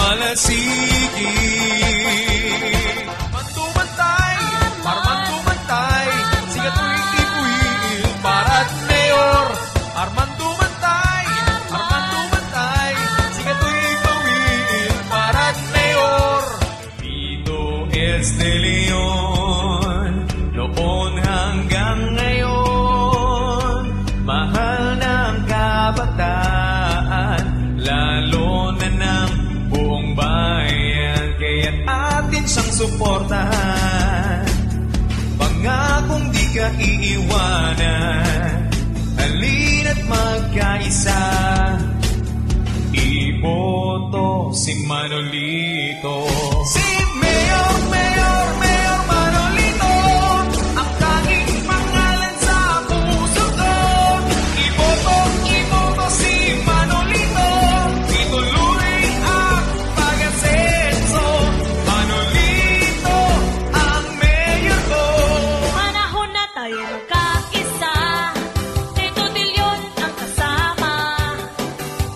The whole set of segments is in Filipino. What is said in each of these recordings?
malasigi. Mantumantay, Arman tumantay, siya tuwing ipuil para't mayor. Arman tumantay, siya tuwing ipuil para't mayor. Dito De Leon, noon hanggang ngayon, mahal ng kabataan, lalo na ng buong bayan, kaya't atin siyang suportahan. Pangakong di ka iiwanan, halina't magkaisa, iboto si Manolito. Si Mayor Manolito, ang tanging pangalan sa puso ko. Iboto si Manolito, ituloy ang pag-asenso. Manolito ang mayor ko. Panahon na tayo magkaisa, Tito De Leon ang kasama,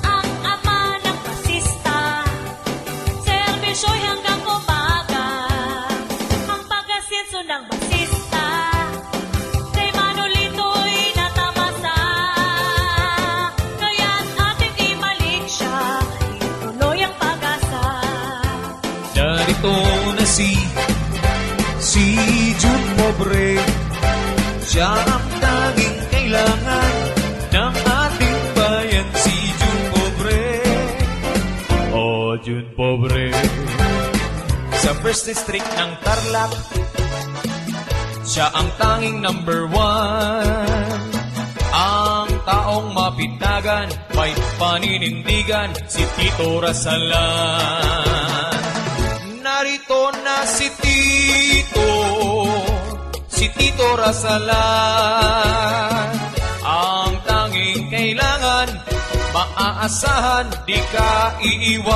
ang ama ng basista, serbisyo'y hanggang umaga, ang pag-asenso ng basista, kay Manolito'y natamasa, kaya't ating imalik siya, ituloy ang pag-asa. Narito na si Jun Pobre, siya ang tanging kailangan ng ating bayan. Si Jun Pobre, oh Jun Pobre. Sa First District ng Tarlac, siya ang tanging number 1. Ang taong mapitagan, may paninindigan, si Tito Rasalan. Narito na si Tito Rasalan, ang tanging kailangan, maaasahan, di ka iiwan.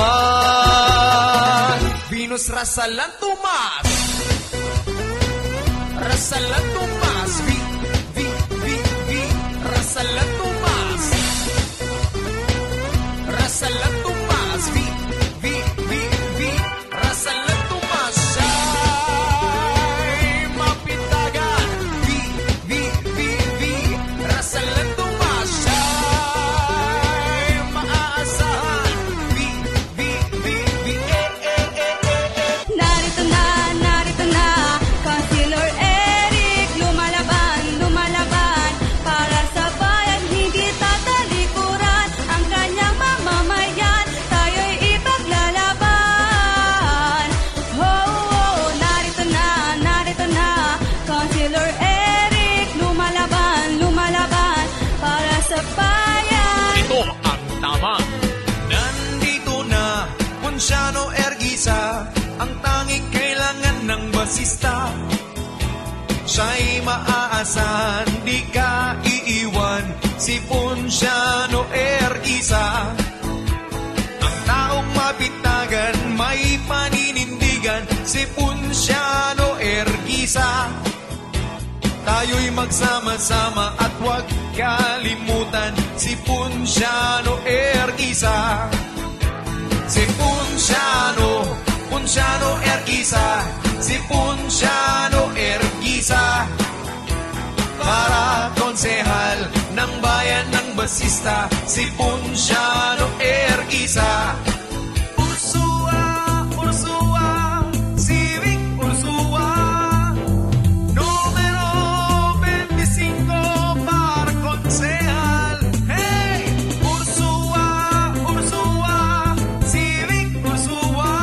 Venus Rasalan Tomas, Rasalan Tomas, Rasalan Tomas, Rasalan Tomas, Rasalan Tomas, siya'y mapitagan. Rasalan Tomas, siya'y maaasahan. Narito na, Councilor Eric, lumalaban, para sa bayan, hindi tatalikuran, ang kanyang mamamayan, tayo'y ipaglalaban. Oh, narito na, Councilor Eric, lumalaban, para sa bayan. Ito ang tama. Nandito na Ponciano Erguisa, ang tanging kailangan ng basista. Siya'y maaasahan, di ka iiwan, si Ponciano Erguisa. Ang taong mapitagan, may paninindigan, si Ponciano Erguisa. Tayo'y magsama-sama at huwag kalimutan, si Ponciano Erguisa. Si Ponciano Erguisa, si Ponciano Erguisa, para konsehal ng bayan ng basista, si Ponciano Erguisa. Ursua, Civic Ursua, numero 25 para konsehal. Hey! Ursua, Civic Ursua,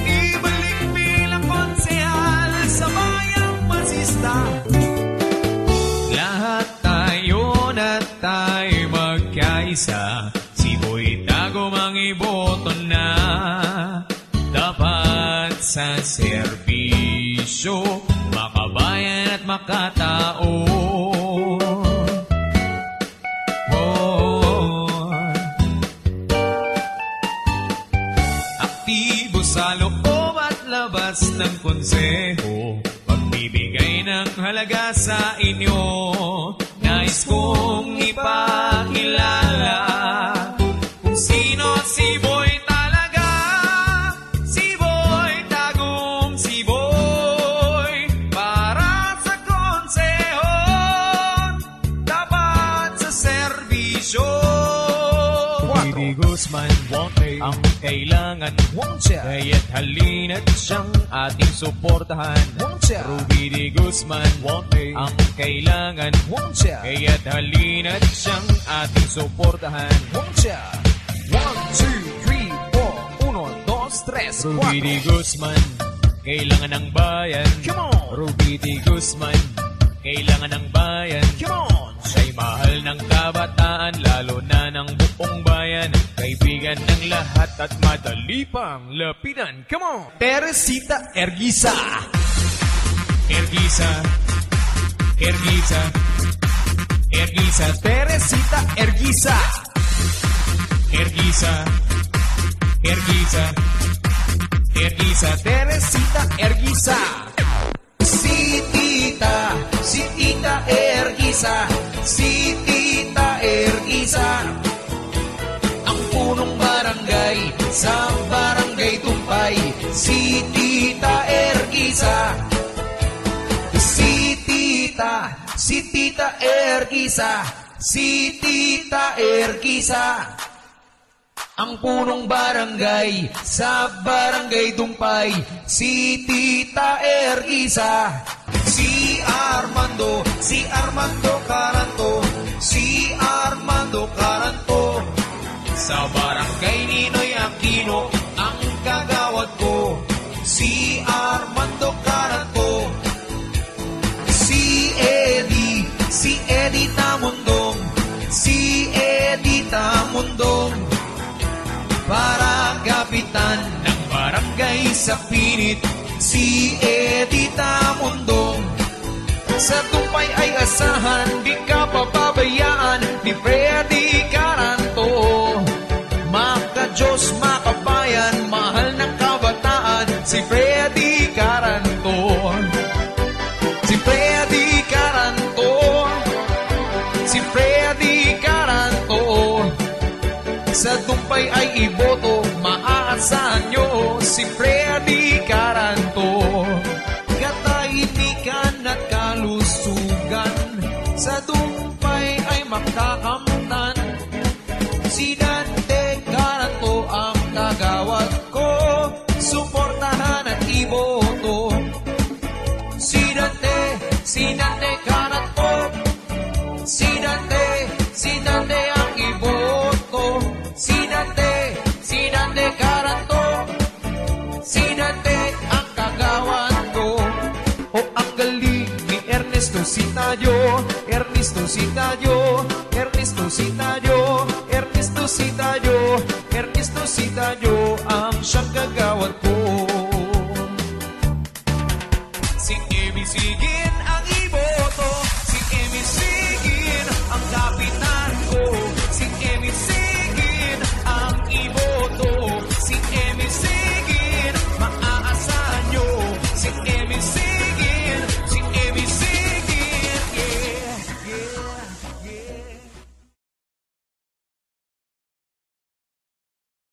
ibalik bilang konsehal sa bayang basista. Lahat tayo na tayo magkaisa, si Boy Tagum ang iboto na. Dapat sa serbisyo, makabayan at makatao. Aktibo sa loob at labas ng konseho, pagbibigay ng halaga sa inyo. Nais kong ipakilala kung sino si Boy talaga. Ruby D. Guzman, ang kailangan, kaya't halina't siyang ating suportahan. Ruby D. Guzman, ang kailangan, kaya't halina't siyang ating suportahan. 1, 2, 3, 4, 1, 2, 3, 4. Ruby D. Guzman, kailangan ng bayan. Come on! Ruby D. Guzman, kailangan ng bayan. Come on! Siya'y mahal ng kabataan, lalo na ng buong bayan. Kaibigan ng lahat at madali pang lapitan. Come on! Teresita Erguisa. Erguisa, Erguisa, Erguisa, Teresita Erguisa. Erguisa, Erguisa, Erguisa, Teresita Erguisa. Si Tita Erguisa. Si Tita Erguisa. Ang punong barangay sa Barangay Tumpay. Si Tita Erguisa. Si Tita Erguisa. Si Tita Erguisa. Ang punong barangay sa Barangay Tumpay. Si Tita Erguisa. Si Armando Caranto. Si Armando Caranto. Sa Barangay Ninoy Aquino ang kagawad ko. Si Armando Caranto. Si Eddie Tamundong. Si Eddie Tamundong. Para kapitan ng barangay sa Pinit. Si Eddie Tamundong. Sa Tumpay ay asahan, di ka pababayaan ni Freddy Caranto. Maka-Diyos, makabayan, mahal ng kabataan, si Freddy Caranto. Si Freddy Caranto. Si Freddy Caranto. Sa Tumpay ay iboto, maaasahan nyo si Freddy Caranto. Katahimikan at kalusugan sa Tumpay ay makakamtan. Si Dante Caranto ang kagawad ko, suportahan at iboto. Si Dante Caranto. Si Dante ang iboto. Si Dante Caranto. Si Dante ang kagawad ko. O ang galing ni Ernesto Citayo. Ernesto Citayo. Ernesto Citayo. Ernesto Citayo. Ernesto Citayo ang siyang kagawad ko. Si ABC